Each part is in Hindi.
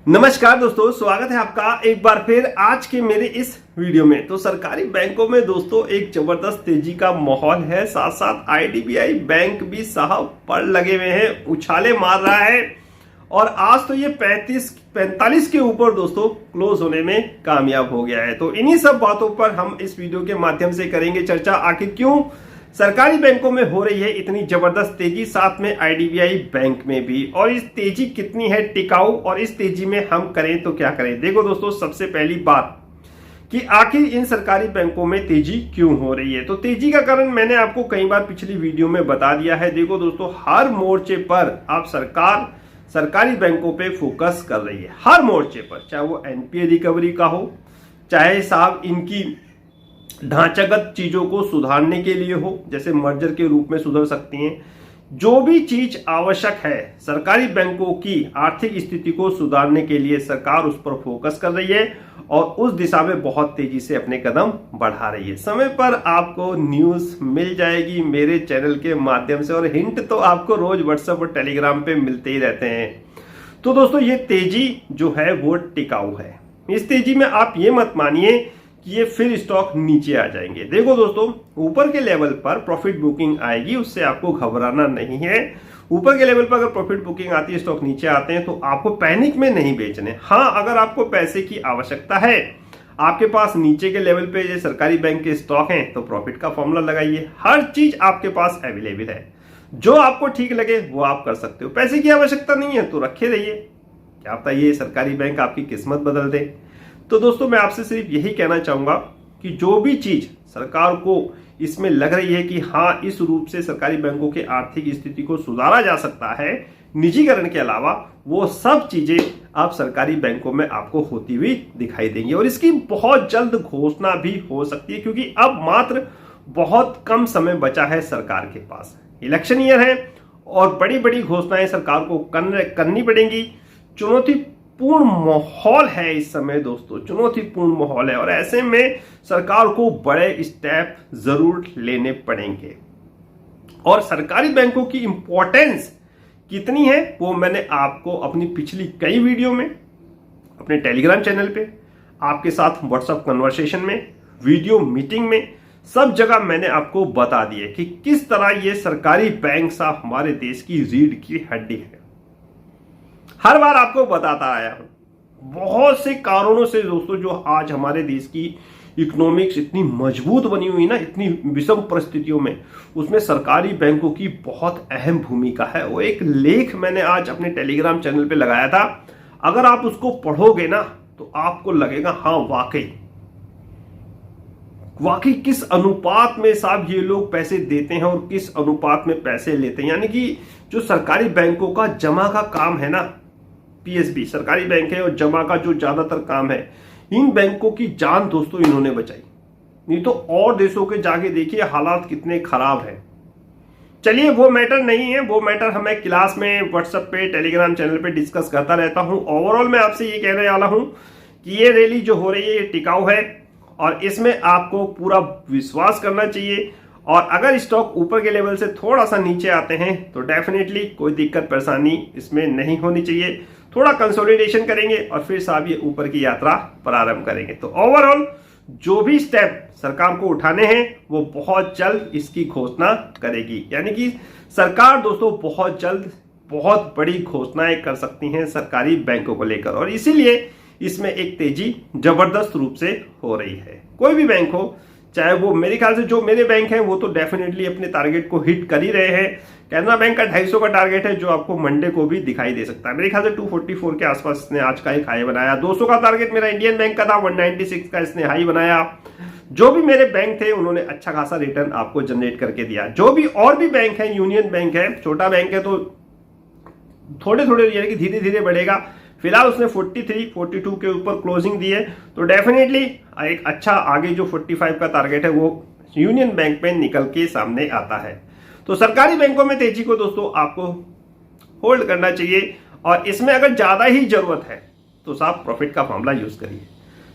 नमस्कार दोस्तों, स्वागत है आपका एक बार फिर आज के मेरे इस वीडियो में। तो सरकारी बैंकों में दोस्तों एक जबरदस्त तेजी का माहौल है। साथ साथ आईडीबीआई बैंक भी साहब पर लगे हुए हैं, उछाले मार रहा है और आज तो ये 45 के ऊपर दोस्तों क्लोज होने में कामयाब हो गया है। तो इन्हीं सब बातों पर हम इस वीडियो के माध्यम से करेंगे चर्चा। आखिर क्यों सरकारी बैंकों में हो रही है इतनी जबरदस्त तेजी, साथ में आईडीबीआई बैंक में भी, और इस तेजी कितनी है टिकाऊ, और इस तेजी में हम करें तो क्या करें। देखो दोस्तों, सबसे पहली बात कि आखिर इन सरकारी बैंकों में तेजी क्यों हो रही है। तो तेजी का कारण मैंने आपको कई बार पिछली वीडियो में बता दिया है। देखो दोस्तों, हर मोर्चे पर आप सरकारी बैंकों पे फोकस कर रही है, हर मोर्चे पर, चाहे वो एनपीए रिकवरी का हो, चाहे साहब इनकी ढांचागत चीजों को सुधारने के लिए हो, जैसे मर्जर के रूप में सुधर सकती हैं। जो भी चीज आवश्यक है सरकारी बैंकों की आर्थिक स्थिति को सुधारने के लिए, सरकार उस पर फोकस कर रही है और उस दिशा में बहुत तेजी से अपने कदम बढ़ा रही है। समय पर आपको न्यूज मिल जाएगी मेरे चैनल के माध्यम से, और हिंट तो आपको रोज व्हाट्सएप और टेलीग्राम पे मिलते ही रहते हैं। तो दोस्तों, ये तेजी जो है वो टिकाऊ है। इस तेजी में आप ये मत मानिए कि ये फिर स्टॉक नीचे आ जाएंगे। देखो दोस्तों, ऊपर के लेवल पर प्रॉफिट बुकिंग आएगी, उससे आपको घबराना नहीं है। ऊपर के लेवल पर अगर प्रॉफिट बुकिंग आती है, स्टॉक नीचे आते हैं, तो आपको पैनिक में नहीं बेचने। हाँ, अगर आपको पैसे की आवश्यकता है, आपके पास नीचे के लेवल पे ये सरकारी बैंक के स्टॉक हैं, तो प्रॉफिट का फॉर्मूला लगाइए। हर चीज आपके पास अवेलेबल है, जो आपको ठीक लगे वो आप कर सकते हो। पैसे की आवश्यकता नहीं है तो रखे रहिए, क्या पता ये सरकारी बैंक आपकी किस्मत बदल दे। तो दोस्तों, मैं आपसे सिर्फ यही कहना चाहूंगा कि जो भी चीज सरकार को इसमें लग रही है कि हाँ, इस रूप से सरकारी बैंकों की आर्थिक स्थिति को सुधारा जा सकता है निजीकरण के अलावा, वो सब चीजें अब सरकारी बैंकों में आपको होती हुई दिखाई देंगी। और इसकी बहुत जल्द घोषणा भी हो सकती है, क्योंकि अब मात्र बहुत कम समय बचा है सरकार के पास। इलेक्शन ईयर है और बड़ी बड़ी घोषणाएं सरकार को करनी पड़ेंगी। चुनौतीपूर्ण माहौल है इस समय दोस्तों, चुनौतीपूर्ण माहौल है, और ऐसे में सरकार को बड़े स्टेप जरूर लेने पड़ेंगे। और सरकारी बैंकों की इंपॉर्टेंस कितनी है वो मैंने आपको अपनी पिछली कई वीडियो में, अपने टेलीग्राम चैनल पे, आपके साथ व्हाट्सएप कन्वर्सेशन में, वीडियो मीटिंग में, सब जगह मैंने आपको बता दिए कि किस तरह ये सरकारी बैंक साहब हमारे देश की रीढ़ की हड्डी है। हर बार आपको बताता आया हूं। बहुत से कारणों से दोस्तों, जो आज हमारे देश की इकोनॉमिक्स इतनी मजबूत बनी हुई ना, इतनी विषम परिस्थितियों में, उसमें सरकारी बैंकों की बहुत अहम भूमिका है। वो एक लेख मैंने आज अपने टेलीग्राम चैनल पे लगाया था। अगर आप उसको पढ़ोगे ना तो आपको लगेगा हाँ, वाकई किस अनुपात में साहब ये लोग पैसे देते हैं और किस अनुपात में पैसे लेते हैं। यानी कि जो सरकारी बैंकों का जमा का काम है ना, पीएसबी सरकारी बैंक है, और जमा का जो ज्यादातर काम है, इन बैंकों की जान दोस्तों इन्होंने बचाई। नहीं तो और देशों के जाके देखिए हालात कितने खराब हैं। चलिए, वो मैटर नहीं है, वो मैटर हमें क्लास में व्हाट्सएप पे, टेलीग्राम चैनल पे डिस्कस करता रहता हूं। ओवरऑल मैं आपसे ये कहने वाला हूं कि ये रैली जो हो रही है ये टिकाऊ है और इसमें आपको पूरा विश्वास करना चाहिए। और अगर स्टॉक ऊपर के लेवल से थोड़ा सा नीचे आते हैं तो डेफिनेटली कोई दिक्कत परेशानी इसमें नहीं होनी चाहिए। थोड़ा कंसोलिडेशन करेंगे और फिर साहब ये ऊपर की यात्रा प्रारंभ करेंगे। तो ओवरऑल जो भी स्टेप सरकार को उठाने हैं वो बहुत जल्द इसकी घोषणा करेगी। यानी कि सरकार दोस्तों बहुत जल्द बहुत बड़ी घोषणाएं कर सकती हैं सरकारी बैंकों को लेकर, और इसीलिए इसमें एक तेजी जबरदस्त रूप से हो रही है। कोई भी बैंक हो, चाहे वो, मेरे ख्याल से जो मेरे बैंक हैं वो तो डेफिनेटली अपने टारगेट को हिट कर ही रहे हैं। कैनरा बैंक का 250 का टारगेट है, जो आपको मंडे को भी दिखाई दे सकता है। मेरे ख्याल से 244 के आसपास इसने आज का एक हाई बनाया। 200 का टारगेट मेरा इंडियन बैंक का था, 196 का इसने हाई बनाया। जो भी मेरे बैंक थे उन्होंने अच्छा खासा रिटर्न आपको जनरेट करके दिया। जो भी और भी बैंक है, यूनियन बैंक है, छोटा बैंक है, तो थोड़े थोड़े यानी कि धीरे धीरे बढ़ेगा। फिलहाल उसने 43, 42 के ऊपर क्लोजिंग दी है, तो डेफिनेटली एक अच्छा आगे जो 45 का टारगेट है वो यूनियन बैंक में निकल के सामने आता है। तो सरकारी बैंकों में तेजी को दोस्तों आपको होल्ड करना चाहिए, और इसमें अगर ज्यादा ही जरूरत है तो साहब प्रॉफिट का फॉर्मूला यूज करिए।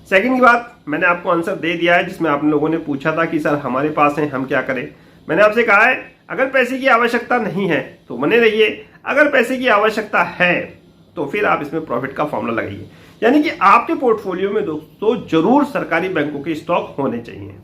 सेकंड की बात मैंने आपको आंसर दे दिया है, जिसमें आप लोगों ने पूछा था कि सर हमारे पास है, हम क्या करें। मैंने आपसे कहा है अगर पैसे की आवश्यकता नहीं है तो बने रहिए, अगर पैसे की आवश्यकता है तो फिर आप इसमें प्रॉफिट का फॉर्मूला लगाइए। यानी कि आपके पोर्टफोलियो में दोस्तों जरूर सरकारी बैंकों के स्टॉक होने चाहिए।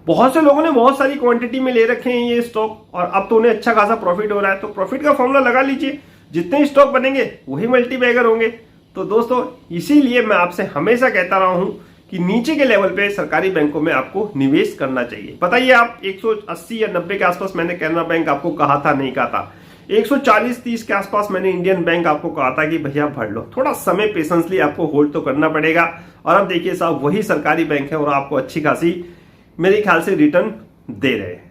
बहुत से लोगों ने बहुत सारी क्वांटिटी में ले रखे हैं ये स्टॉक और अब तो उन्हें अच्छा खासा प्रॉफिट हो रहा है, तो प्रॉफिट का फॉर्मूला लगा लीजिए। जितने स्टॉक बनेंगे वही मल्टीबैगर होंगे। तो दोस्तों इसीलिए मैं आपसे हमेशा कहता रहा हूं कि नीचे के लेवल पे सरकारी बैंकों में आपको निवेश करना चाहिए। बताइए आप 180 या 90 के आसपास मैंने कैनरा बैंक आपको कहा था, नहीं कहा था। 140-30 के आसपास मैंने इंडियन बैंक आपको कहा था कि भैया भर लो। थोड़ा समय पेशेंसली आपको होल्ड तो करना पड़ेगा। और अब देखिए साहब वही सरकारी बैंक है और आपको अच्छी खासी मेरे ख्याल से रिटर्न दे रहे हैं।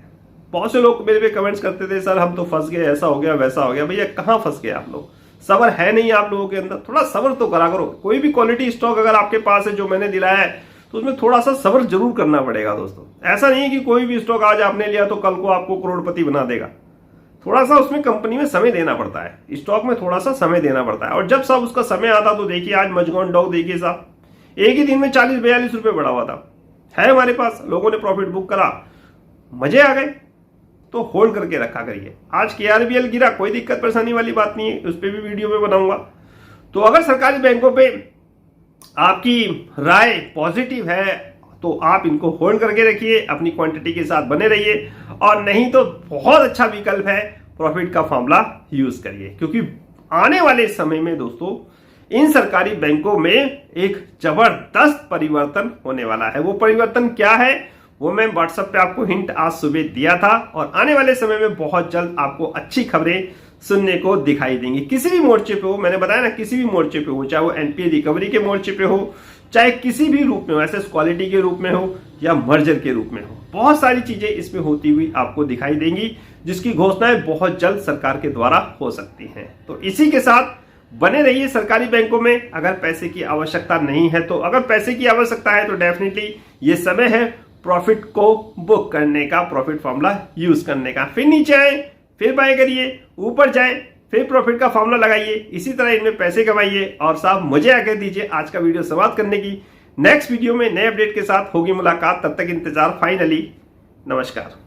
बहुत से लोग मेरे पे कमेंट्स करते थे सर हम तो फंस गए, ऐसा हो गया वैसा हो गया। भैया कहाँ फंस गए आप लोग? सब्र है नहीं आप लोगों के अंदर? थोड़ा सब्र तो करा करो। कोई भी क्वालिटी स्टॉक अगर आपके पास है जो मैंने दिलाया है तो उसमें थोड़ा सा सब्र जरूर करना पड़ेगा दोस्तों। ऐसा नहीं है कि कोई भी स्टॉक आज आपने लिया तो कल को आपको करोड़पति बना देगा। थोड़ा सा उसमें कंपनी में समय देना पड़ता है, स्टॉक में थोड़ा सा समय देना पड़ता है। और जब साहब उसका समय आता तो देखिए आज मजगौन डॉग देखिए साहब एक ही दिन में 40-42 रुपए बढ़ा हुआ था। है हमारे पास, लोगों ने प्रॉफिट बुक करा, मजे आ गए। तो होल्ड करके रखा करिए। आज KRBL गिरा, कोई दिक्कत परेशानी वाली बात नहीं है, उस पर भी वीडियो में बनाऊंगा। तो अगर सरकारी बैंकों पे आपकी राय पॉजिटिव है तो आप इनको होल्ड करके रखिए, अपनी क्वांटिटी के साथ बने रहिए। और नहीं तो बहुत अच्छा विकल्प है, प्रॉफिट का फॉर्मूला यूज करिए। क्योंकि आने वाले समय में दोस्तों इन सरकारी बैंकों में एक जबरदस्त परिवर्तन होने वाला है। वो परिवर्तन क्या है वो मैं व्हाट्सएप पे आपको हिंट आज सुबह दिया था और आने वाले समय में बहुत जल्द आपको अच्छी खबरें सुनने को दिखाई देंगी। किसी भी मोर्चे पे हो, मैंने बताया ना, किसी भी मोर्चे पे हो, चाहे वो NPA रिकवरी के मोर्चे पे हो, चाहे किसी भी रूप में हो, एसेट क्वालिटी के रूप में हो या मर्जर के रूप में हो, बहुत सारी चीजें इसमें होती हुई आपको दिखाई देंगी जिसकी घोषणाएं बहुत जल्द सरकार के द्वारा हो सकती हैं। तो इसी के साथ बने रहिए सरकारी बैंकों में। अगर पैसे की आवश्यकता नहीं है तो, अगर पैसे की आवश्यकता है तो डेफिनेटली ये समय है प्रॉफिट को बुक करने का, प्रॉफिट फॉर्मूला यूज करने का। फिर नीचे आए, फिर बाय करिए, ऊपर जाए, फिर प्रॉफिट का फॉर्मूला लगाइए। इसी तरह इनमें पैसे कमाइए और साहब मुझे आकर दीजिए आज का वीडियो समाप्त करने की। नेक्स्ट वीडियो में नए अपडेट के साथ होगी मुलाकात, तब तक इंतजार। फाइनली नमस्कार।